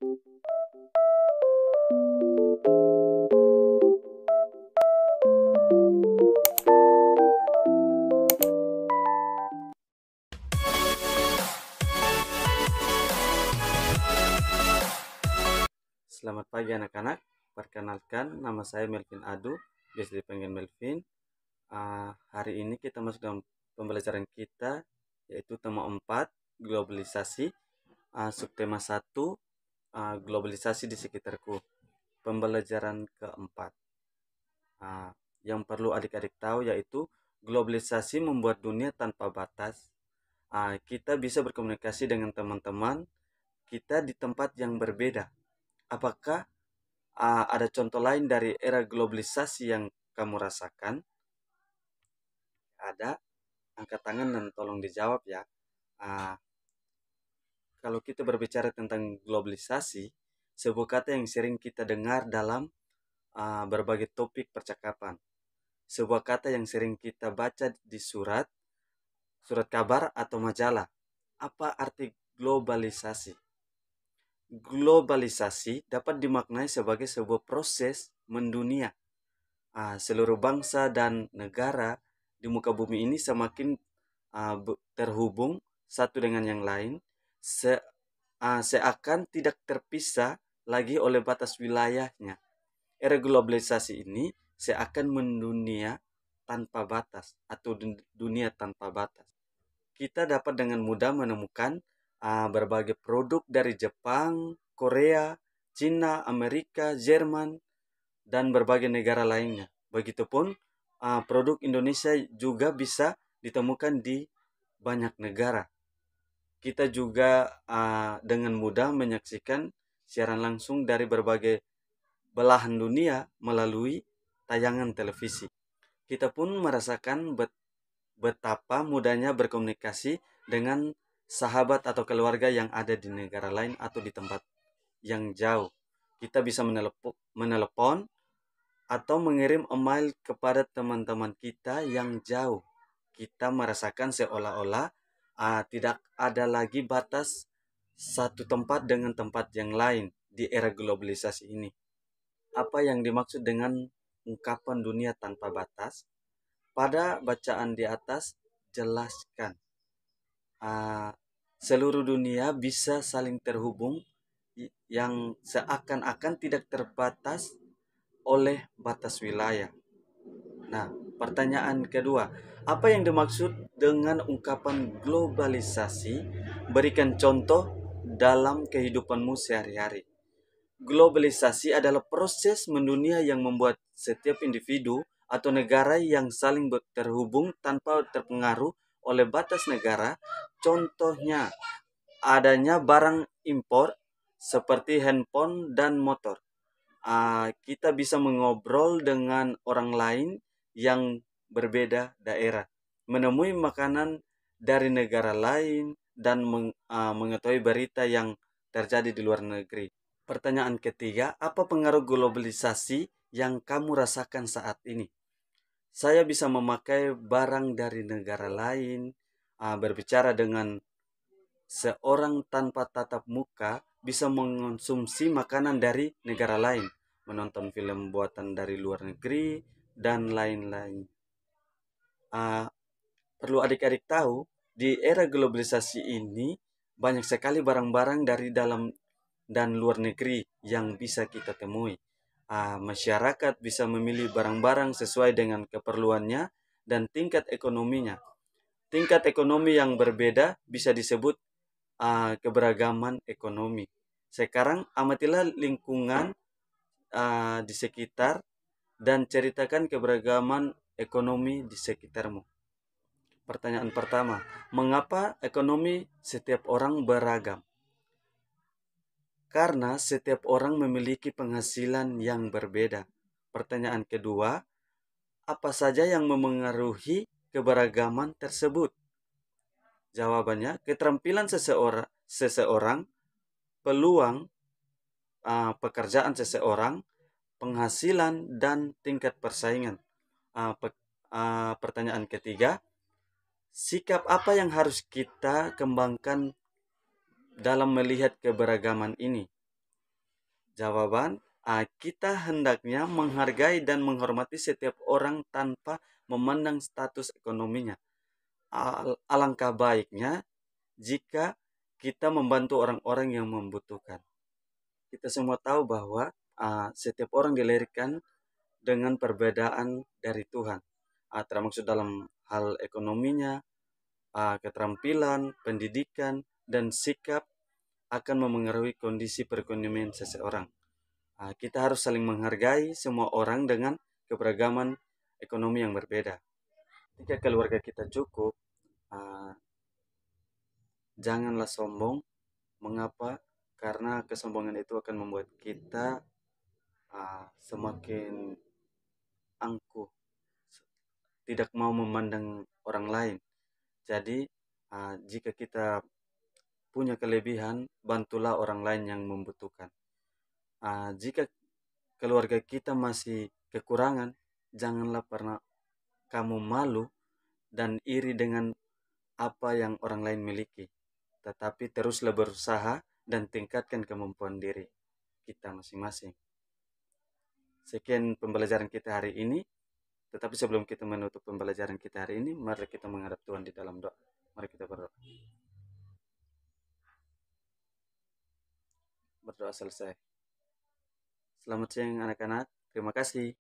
Selamat pagi anak-anak, perkenalkan nama saya Melvin Adu, biasa dipanggil Melvin. Hari ini kita masuk dalam pembelajaran kita, yaitu tema 4, globalisasi, subtema 1, globalisasi di sekitarku. Pembelajaran keempat. Yang perlu adik-adik tahu yaitu globalisasi membuat dunia tanpa batas. Kita bisa berkomunikasi dengan teman-teman kita di tempat yang berbeda. Apakah ada contoh lain dari era globalisasi yang kamu rasakan? Ada? Angkat tangan dan tolong dijawab ya. Kalau kita berbicara tentang globalisasi, sebuah kata yang sering kita dengar dalam berbagai topik percakapan. Sebuah kata yang sering kita baca di surat kabar atau majalah. Apa arti globalisasi? Globalisasi dapat dimaknai sebagai sebuah proses mendunia. Seluruh bangsa dan negara di muka bumi ini semakin terhubung satu dengan yang lain, seakan tidak terpisah lagi oleh batas wilayahnya. Era globalisasi ini seakan mendunia tanpa batas atau dunia tanpa batas. Kita dapat dengan mudah menemukan berbagai produk dari Jepang, Korea, Cina, Amerika, Jerman, dan berbagai negara lainnya. Begitupun produk Indonesia juga bisa ditemukan di banyak negara. Kita juga dengan mudah menyaksikan siaran langsung dari berbagai belahan dunia melalui tayangan televisi. Kita pun merasakan betapa mudahnya berkomunikasi dengan sahabat atau keluarga yang ada di negara lain atau di tempat yang jauh. Kita bisa menelepon atau mengirim email kepada teman-teman kita yang jauh. Kita merasakan seolah-olah tidak ada lagi batas satu tempat dengan tempat yang lain di era globalisasi ini. Apa yang dimaksud dengan ungkapan dunia tanpa batas? Pada bacaan di atas, jelaskan seluruh dunia bisa saling terhubung yang seakan-akan tidak terbatas oleh batas wilayah. Nah, pertanyaan kedua, apa yang dimaksud dengan ungkapan globalisasi? Berikan contoh dalam kehidupanmu sehari-hari. Globalisasi adalah proses mendunia yang membuat setiap individu atau negara yang saling terhubung tanpa terpengaruh oleh batas negara. Contohnya, adanya barang impor seperti handphone dan motor. Kita bisa mengobrol dengan orang lain yang berbeda daerah, menemui makanan dari negara lain, dan mengetahui berita yang terjadi di luar negeri. Pertanyaan ketiga, apa pengaruh globalisasi yang kamu rasakan saat ini? Saya bisa memakai barang dari negara lain, berbicara dengan seorang tanpa tatap muka, bisa mengonsumsi makanan dari negara lain, menonton film buatan dari luar negeri, dan lain-lain. Perlu adik-adik tahu, di era globalisasi ini banyak sekali barang-barang dari dalam dan luar negeri yang bisa kita temui. Masyarakat bisa memilih barang-barang sesuai dengan keperluannya dan tingkat ekonominya. Tingkat ekonomi yang berbeda bisa disebut keberagaman ekonomi. Sekarang amatilah lingkungan di sekitar dan ceritakan keberagaman ekonomi di sekitarmu. Pertanyaan pertama, mengapa ekonomi setiap orang beragam? Karena setiap orang memiliki penghasilan yang berbeda. Pertanyaan kedua, apa saja yang memengaruhi keberagaman tersebut? Jawabannya, keterampilan seseorang, peluang pekerjaan seseorang, penghasilan, dan tingkat persaingan. Pertanyaan ketiga, sikap apa yang harus kita kembangkan dalam melihat keberagaman ini? Jawaban, kita hendaknya menghargai dan menghormati setiap orang tanpa memandang status ekonominya. Alangkah baiknya jika kita membantu orang-orang yang membutuhkan. Kita semua tahu bahwa setiap orang dilahirkan dengan perbedaan dari Tuhan, termasuk dalam hal ekonominya, keterampilan, pendidikan, dan sikap akan memengaruhi kondisi perekonomian seseorang. Kita harus saling menghargai semua orang dengan keberagaman ekonomi yang berbeda. Jika keluarga kita cukup, janganlah sombong. Mengapa? Karena kesombongan itu akan membuat kita semakin angkuh, tidak mau memandang orang lain. Jadi, jika kita punya kelebihan, bantulah orang lain yang membutuhkan. Jika keluarga kita masih kekurangan, janganlah pernah kamu malu dan iri dengan apa yang orang lain miliki. Tetapi teruslah berusaha dan tingkatkan kemampuan diri kita masing-masing. Sekian pembelajaran kita hari ini. Tetapi sebelum kita menutup pembelajaran kita hari ini, mari kita menghadap Tuhan di dalam doa. Mari kita berdoa. Berdoa selesai. Selamat siang anak-anak. Terima kasih.